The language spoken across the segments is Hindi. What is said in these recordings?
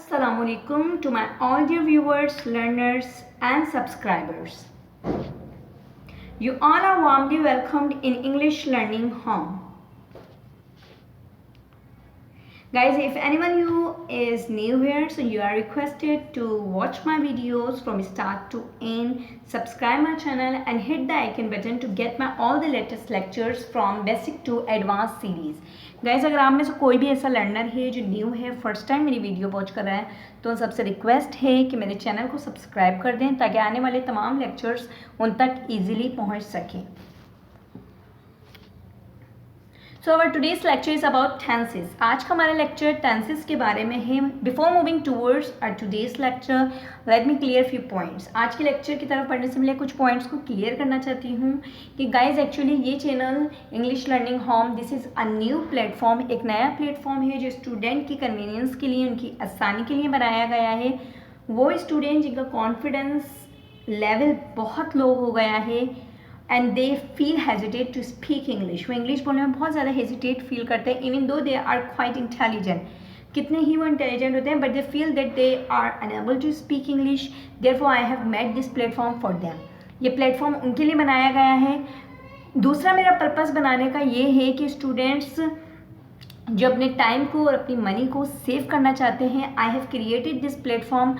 Assalamualaikum to my all dear viewers, learners and subscribers. You all are warmly welcomed in English Learning Home. Guys, if anyone you is new here, so you are requested to watch my videos from start to end, subscribe my channel and hit the icon button to get my all the latest lectures from basic to advanced series. Guys, अगर आप में से कोई भी ऐसा लर्नर है जो न्यू है, फर्स्ट टाइम मेरी वीडियो वॉच कर रहा है, तो उन सबसे रिक्वेस्ट है कि मेरे चैनल को सब्सक्राइब कर दें ताकि आने वाले तमाम लेक्चर्स उन तक ईजिली पहुंच सकें. So our today's lecture is about tenses. आज का हमारा लेक्चर टेंसेस के बारे में है. Before moving towards our today's lecture, let me clear few points. आज के लेक्चर की तरफ पढ़ने से पहले कुछ पॉइंट्स को क्लियर करना चाहती हूँ कि गाइज एक्चुअली ये channel English learning home, this is a new platform, एक नया प्लेटफॉर्म है जो स्टूडेंट की कन्वीनियंस के लिए, उनकी आसानी के लिए बनाया गया है. वो स्टूडेंट जिनका कॉन्फिडेंस लेवल बहुत लो हो गया है and they feel hesitate to speak English, वो इंग्लिश बोलने में बहुत ज़्यादा हेजिटेट फील करते हैं, even though they are quite intelligent, कितने ही वो इंटेलिजेंट होते हैं, but they feel that they are unable to speak English. Therefore I have made this platform for them. ये प्लेटफॉर्म उनके लिए बनाया गया है. दूसरा मेरा पर्पज़ बनाने का ये है कि स्टूडेंट्स जो अपने टाइम को और अपनी मनी को सेव करना चाहते हैं, I have created this platform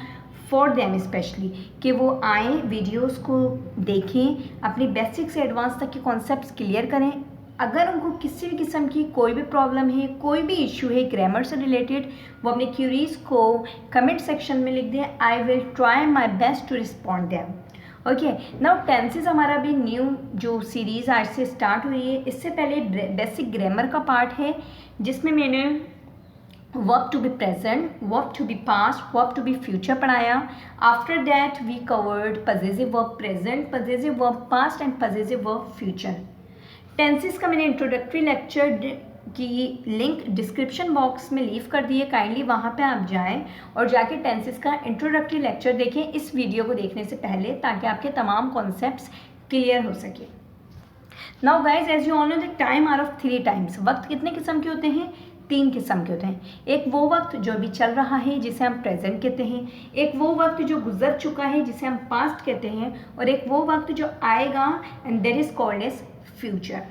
for them specially, कि वो आएँ, वीडियोस को देखें, अपनी बेसिक से एडवांस तक के कॉन्सेप्ट्स क्लियर करें. अगर उनको किसी भी किस्म की कोई भी प्रॉब्लम है, कोई भी इशू है ग्रामर से रिलेटेड, वो अपने क्यूरीज को कमेंट सेक्शन में लिख दें. I will try my best to respond them. Okay, now tenses हमारा भी न्यू जो सीरीज़ आज से स्टार्ट हुई है. इससे पहले बेसिक ग्रामर का पार्ट है जिसमें मैंने verb to be present, verb to be past, verb to be future पढ़ाया. After that we covered possessive verb present, possessive verb past and possessive verb future. Tenses का मैंने इंट्रोडक्टरी लेक्चर की लिंक डिस्क्रिप्शन बॉक्स में लीव कर दी है. काइंडली वहाँ पे आप जाएं और जाके टेंसेस का इंट्रोडक्टरी लेक्चर देखें इस वीडियो को देखने से पहले, ताकि आपके तमाम कॉन्सेप्ट्स क्लियर हो सके. Now guys, as you all know the time are of 3 times. वक्त कितने किस्म के होते हैं? 3 किस्म के होते हैं. एक वो वक्त जो अभी चल रहा है जिसे हम प्रेजेंट कहते हैं, एक वो वक्त जो गुजर चुका है जिसे हम पास्ट कहते हैं, और एक वो वक्त जो आएगा and that is called as future.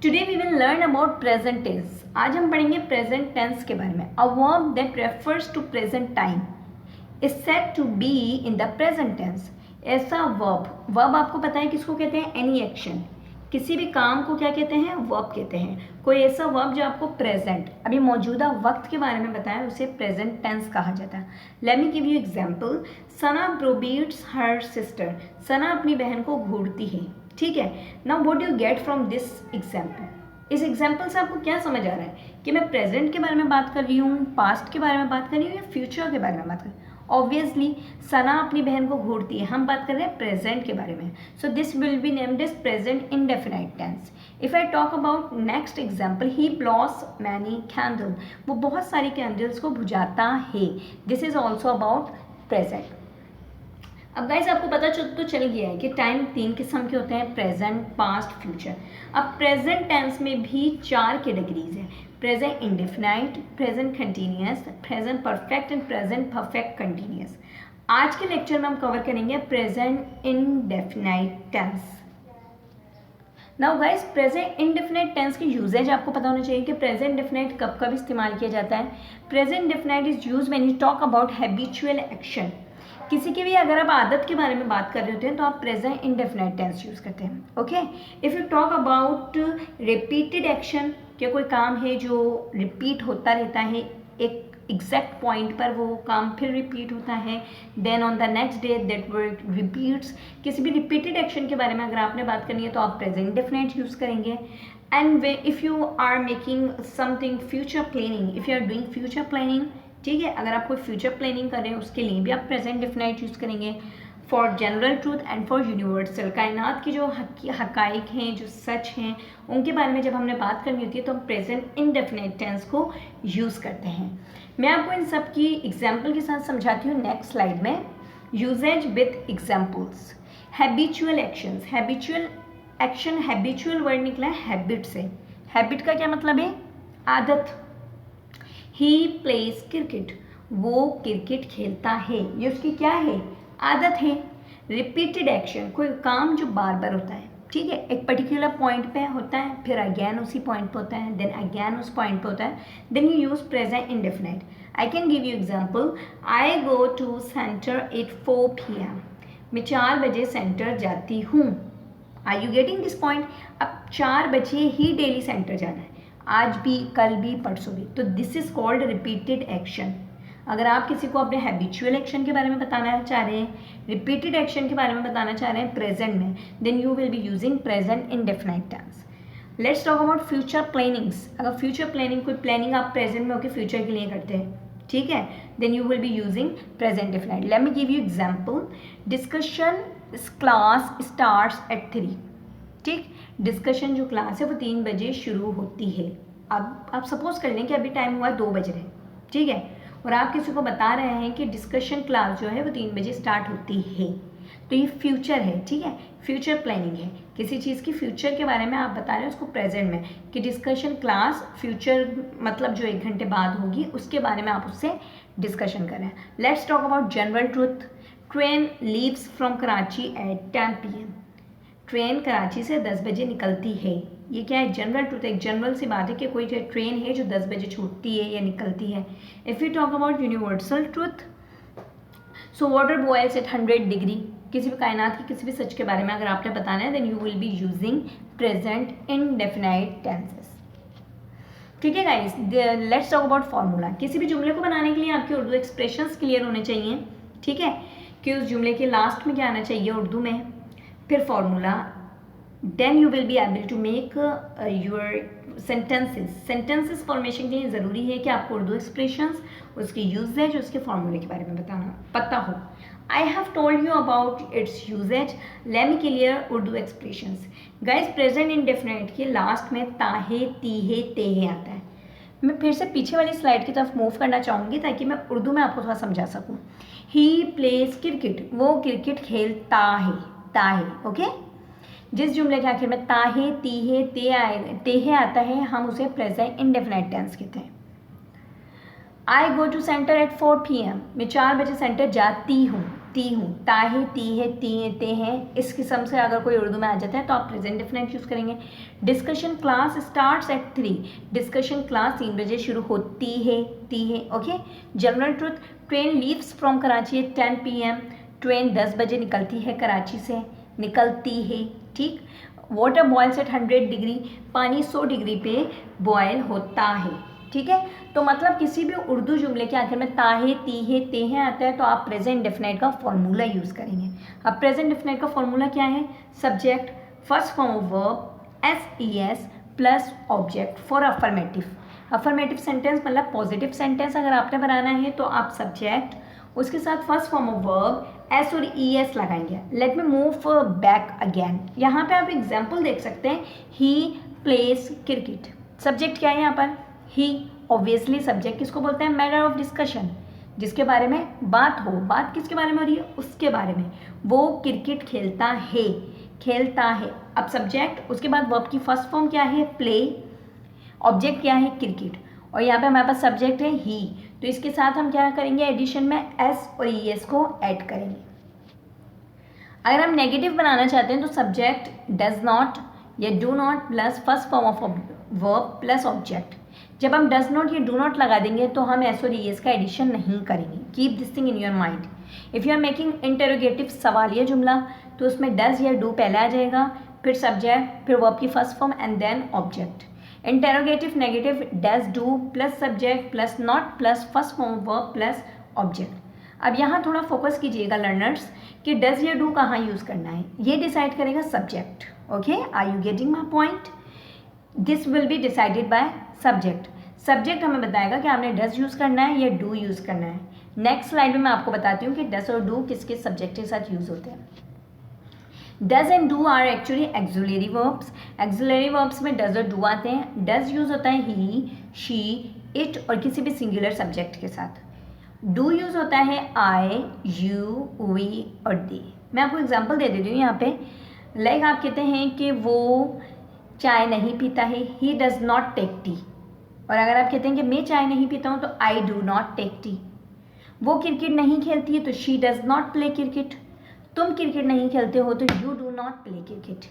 Today we will learn about present tense. आज हम पढ़ेंगे प्रेजेंट टेंस के बारे में. A verb that refers to present time is said to be in the present tense. ऐसा वर्ब आपको पता है किसको कहते हैं? एनी एक्शन, किसी भी काम को क्या कहते हैं? वर्ब कहते हैं. कोई ऐसा वर्ब जो आपको प्रेजेंट, अभी मौजूदा वक्त के बारे में बताया, उसे प्रेजेंट टेंस कहा जाता है. Let me give you example. Sana browbeats her sister. Sana अपनी बहन को घूरती है. ठीक है. Now what do you get from this example? इस एग्जाम्पल से आपको क्या समझ आ रहा है कि मैं प्रेजेंट के बारे में बात कर रही हूँ, पास्ट के बारे में बात कर रही हूँ, या फ्यूचर के बारे में बात कर रही हूँ? ऑब्वियसली सना अपनी बहन को घूरती है, हम बात कर रहे हैं प्रेजेंट के बारे में. So this will be named as present indefinite tense. If I talk about next example, he blows many candle. वो बहुत सारी कैंडल्स को बुझाता है. This is also about present. अब गाइज आपको पता तो चल गया है कि टाइम 3 किस्म के होते हैं, प्रेजेंट, पास्ट, फ्यूचर. अब प्रेजेंट टेंस में भी 4 कैटेगरीज हैं. Present indefinite, present continuous, present perfect and present perfect continuous. आज के लेक्चर में हम कवर करेंगे present indefinite tense. Now guys, present indefinite tense की यूजेज आपको पता होना चाहिए कि प्रेजेंट इंडेफिनाइट कब कब इस्तेमाल किया जाता है. Present indefinite is use when you talk about habitual action. किसी की भी अगर आप आदत के बारे में बात कर रहे होते हैं तो आप प्रेजेंट इंडेफिनाइट टेंस यूज़ करते हैं. Okay. If you talk about repeated action, क्या कोई काम है जो रिपीट होता रहता है, एक एग्जैक्ट पॉइंट पर वो काम फिर रिपीट होता है, then on the next day that work repeats. किसी भी रिपीटेड एक्शन के बारे में अगर आपने बात करनी है तो आप प्रेजेंट इंडेफिनाइट यूज़ करेंगे. And if you are making something future planning, if you are doing future planning, ठीक है, अगर आप कोई फ्यूचर प्लानिंग कर रहे हैं उसके लिए भी आप प्रेजेंट इंडेफिनाइट यूज़ करेंगे. For general truth and for universal, कायनात की जो हकाइक हैं, जो सच हैं, उनके बारे में जब हमने बात करनी होती है तो हम प्रेजेंट इंडेफिनाइट टेंस को यूज़ करते हैं. मैं आपको इन सब की एग्जाम्पल के साथ समझाती हूँ नेक्स्ट स्लाइड में. Usages with examples. Habitual actions. Habitual action, habitual word निकला है हैबिट से. हैबिट का क्या मतलब है? आदत. ही प्लेज क्रिकेट, वो क्रिकेट खेलता है। ये उसकी क्या है, आदत है। रिपीटेड एक्शन, कोई काम जो बार बार होता है, ठीक है, एक पर्टिकुलर पॉइंट पे होता है, फिर अगेन उसी पॉइंट पे होता है, देन अगेन उस पॉइंट पे होता है, then you use present indefinite. I can give you example, I go to centre at 4 PM, मैं 4 बजे सेंटर जाती हूँ। Are you getting this point? अब 4 बजे ही डेली सेंटर जाना है, आज भी, कल भी, परसों भी, तो this is called repeated action. अगर आप किसी को अपने हैबिचुअल एक्शन के बारे में बताना चाह रहे हैं, रिपीटेड एक्शन के बारे में बताना चाह रहे हैं प्रेजेंट में, then you will be using present indefinite tense. Let's talk about future plannings. अगर फ्यूचर प्लानिंग, कोई प्लानिंग आप प्रेजेंट में होकर फ्यूचर के लिए करते हैं, ठीक है, then you will be using present indefinite. Let me give you example, discussion class starts at 3, ठीक, डिस्कशन जो क्लास है वो 3 बजे शुरू होती है। अब आप सपोज कर लें कि अभी टाइम हुआ 2 बज रहे, ठीक है, और आप किसी को बता रहे हैं कि डिस्कशन क्लास जो है वो 3 बजे स्टार्ट होती है, तो ये फ्यूचर है, ठीक है, फ्यूचर प्लानिंग है। किसी चीज़ की फ्यूचर के बारे में आप बता रहे हैं उसको प्रेजेंट में, कि डिस्कशन क्लास फ्यूचर मतलब जो 1 घंटे बाद होगी उसके बारे में आप उससे डिस्कशन कर रहे हैं। Let's talk about general truth. Train leaves from Karachi at 10 PM, train Karachi से 10 बजे निकलती है। ये क्या है, जनरल ट्रुथ, एक जनरल सी बात है कि कोई ट्रेन है जो 10 बजे छूटती है या निकलती है। If you talk about universal truth, so water boils at 100 degree, किसी भी कायनात की किसी भी सच के बारे में अगर आपने बताना है, then you will be using present indefinite tenses. ठीक है guys, let's talk about formula. किसी भी जुमले को बनाने के लिए आपके उर्दू एक्सप्रेशंस क्लियर होने चाहिए, ठीक है, कि उस जुमले के लास्ट में क्या आना चाहिए उर्दू में, फिर formula, then you will be able to make your sentences formation के लिए ज़रूरी है कि आपको उर्दू एक्सप्रेशंस, उसकी यूजेज, उसके फॉर्मूले के बारे में पता हो। I have told you about its usages, let me clear Urdu expressions. Guys, present indefinite के लास्ट में ताहे, तीहे, तेहे आता है। मैं फिर से पीछे वाली स्लाइड की तरफ मूव करना चाहूँगी ताकि मैं उर्दू में आपको थोड़ा समझा सकूँ। ही प्लेज क्रिकेट, वो क्रिकेट खेलता है, ताहे, ओके। जिस जुमले के आखिर में ताहे, तीहे, तेहे आता है, हम उसे प्रेजेंट इंडेफिनाइट टेंस कहते हैं। I go to centre at 4 PM, मैं 4 बजे सेंटर जाती हूँ, ताहे, तीहे, तेहे, इस किस्म से अगर कोई उर्दू में आ जाता है तो आप प्रेजेंट इंडेफिनाइट यूज़ करेंगे। Discussion class starts at 3, discussion class 3 बजे शुरू होती है, okay. General truth, train leaves from Karachi at 10 PM, train 10 बजे निकलती है कराची से, निकलती है, ठीक। वाटर बॉयल्स एट 100 डिग्री, पानी 100 डिग्री पे बॉयल होता है, ठीक है। तो मतलब किसी भी उर्दू जुमले के आखिर में ताहे, तीहे, तेहे आता है तो आप प्रेजेंट इंडेफिनाइट का फॉर्मूला यूज़ करेंगे। अब प्रेजेंट इंडेफिनाइट का फॉर्मूला क्या है, subject, first form of verb, SES plus object for affirmative sentence, मतलब पॉजिटिव सेंटेंस अगर आपने बनाना है तो आप सब्जेक्ट, उसके साथ first form of verb S और ES लगाएंगे। Let me move back again, यहाँ पे आप एग्जाम्पल देख सकते हैं, ही प्लेज क्रिकेट, सब्जेक्ट क्या है यहाँ पर, ही, ऑब्वियसली सब्जेक्ट किसको बोलते हैं, मैटर ऑफ डिस्कशन, जिसके बारे में बात हो, बात किसके बारे में हो रही है, उसके बारे में, वो क्रिकेट खेलता है। अब सब्जेक्ट, उसके बाद वर्ब की फर्स्ट फॉर्म क्या है, प्ले, ऑब्जेक्ट क्या है, क्रिकेट, और यहाँ पे हमारे पास सब्जेक्ट है ही, तो इसके साथ हम क्या करेंगे, एडिशन में S और ES को ऐड करेंगे। अगर हम नेगेटिव बनाना चाहते हैं तो सब्जेक्ट डज नॉट या do not plus first form of verb plus object. जब हम डज नॉट या डू नॉट लगा देंगे तो हम S और ES का एडिशन नहीं करेंगे। Keep this thing in your mind. If you are making interrogative सवालिया जुमला तो उसमें डज या डू पहले आ जाएगा, फिर सब्जेक्ट, फिर वर्ब की first form and then object. Interrogative negative does do plus subject plus not plus first form verb plus object. अब यहाँ थोड़ा फोकस कीजिएगा लर्नर्स कि डज या डू कहाँ यूज़ करना है, ये डिसाइड करेगा subject. Okay, are you getting my point? This will be decided by subject हमें बताएगा कि आपने डज यूज़ करना है या डू यूज़ करना है। नेक्स्ट स्लाइड में मैं आपको बताती हूँ कि डज और डू किस किस सब्जेक्ट के साथ यूज़ होते हैं। Does and do are actually auxiliary verbs. Auxiliary verbs में डज और डू आते हैं। डज यूज़ होता है ही, शी, इट और किसी भी सिंगुलर सब्जेक्ट के साथ। डू यूज़ होता है आई, यू, वी और दे। मैं आपको एग्जांपल दे देती हूँ यहाँ पे। लाइक आप कहते हैं कि वो चाय नहीं पीता है, he does not take tea. और अगर आप कहते हैं कि मैं चाय नहीं पीता हूँ तो I do not take tea. वो क्रिकेट नहीं खेलती है तो she does not play cricket. तुम क्रिकेट नहीं खेलते हो तो you do not play cricket.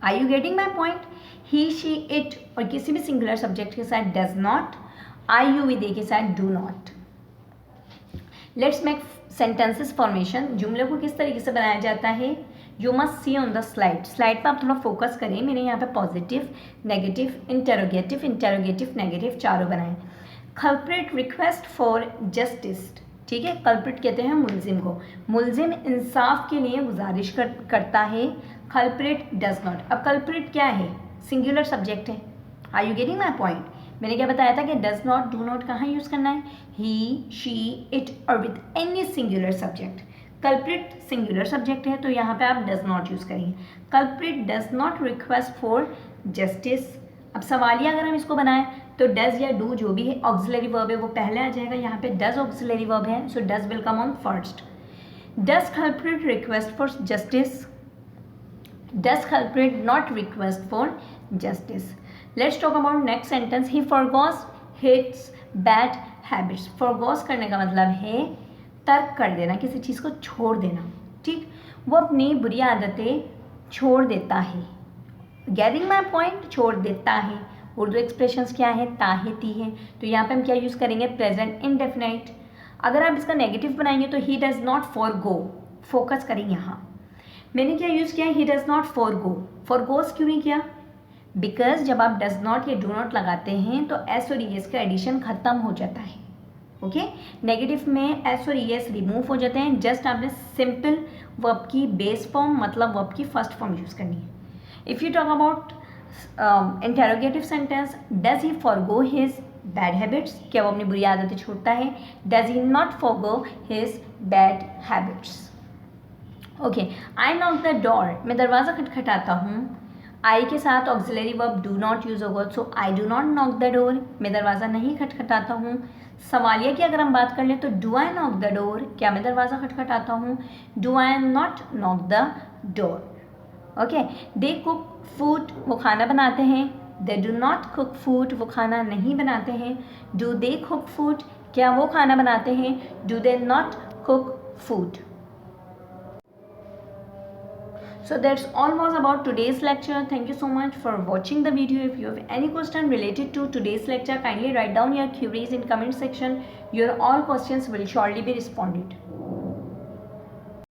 Are you getting my point? He she it और किसी भी सिंगुलर सब्जेक्ट के साथ does not, I you with के साथ do not. Let's make sentences formation. जुमले को किस तरीके से बनाया जाता है? You must C on the slide. Slide पर आप थोड़ा फोकस करें। मैंने यहाँ पे positive, negative, interrogative, interrogative, negative चारों बनाए। कल्प्रिट रिक्वेस्ट फॉर जस्टिस, ठीक है। कल्प्रिट कहते हैं मुलजिम को। मुलजिम इंसाफ के लिए गुजारिश करता है। Culprit does not. अब कल्प्रिट क्या है? सिंगुलर सब्जेक्ट है। Are you getting my point? मैंने क्या बताया था कि डज नॉट, डू नॉट कहाँ यूज़ करना है? ही, शी, इट और with any singular subject. Culprit singular subject है तो यहाँ पे आप डज नॉट यूज़ करेंगे। Culprit does not request for justice. अब सवालिया अगर हम इसको बनाएं तो डज या डू जो भी है ऑक्सिलरी वर्ब है वो पहले आ जाएगा। यहाँ पे डज ऑक्सिलरी वर्ब है so does will come on first. Does culprit request for justice? Does culprit not request for justice? Let's talk about next sentence. He forgoes his bad habits. Forgoes करने का मतलब है तर्क कर देना, किसी चीज़ को छोड़ देना, ठीक। वो अपनी बुरी आदतें छोड़ देता है। Getting my point? छोड़ देता है। उर्दू एक्सप्रेशंस क्या है? ता है, ती है। तो यहाँ पे हम क्या यूज़ करेंगे? Present indefinite. अगर आप इसका नेगेटिव बनाएंगे तो he does not forgo. Focus करें यहाँ। मैंने क्या यूज़ किया? He does not forgo. Forgoes क्यों नहीं किया? बिकॉज जब आप डज नॉट या डू नॉट लगाते हैं तो एस और ई एस का एडिशन ख़त्म हो जाता है। ओके, नेगेटिव में एस और ई एस रिमूव हो जाते हैं। जस्ट आपने सिंपल वर्ब की बेस फॉर्म मतलब वर्ब की फर्स्ट फॉर्म यूज़ करनी है। If you talk about interrogative sentence, does he forgo his bad habits? क्या वो अपनी बुरी आदतें छोड़ता है? Does he not forgo his bad habits? Okay, I knock the door. मैं दरवाज़ा खटखटाता हूँ। आई के साथ auxiliary verb do not use होगा so I do not knock the door. मैं दरवाज़ा नहीं खटखटाता हूँ। सवालिया की अगर हम बात कर लें तो do I knock the door? क्या मैं दरवाज़ा खटखटाता हूँ? Do I not knock the door? Okay, they cook food. वो खाना बनाते हैं। They do not cook food. वो खाना नहीं बनाते हैं। Do they cook food? क्या वो खाना बनाते हैं? Do they not cook food? So that's all was about today's lecture. Thank you so much for watching the video. If you have any question related to today's lecture, kindly write down your queries in comment section. Your all questions will surely be responded.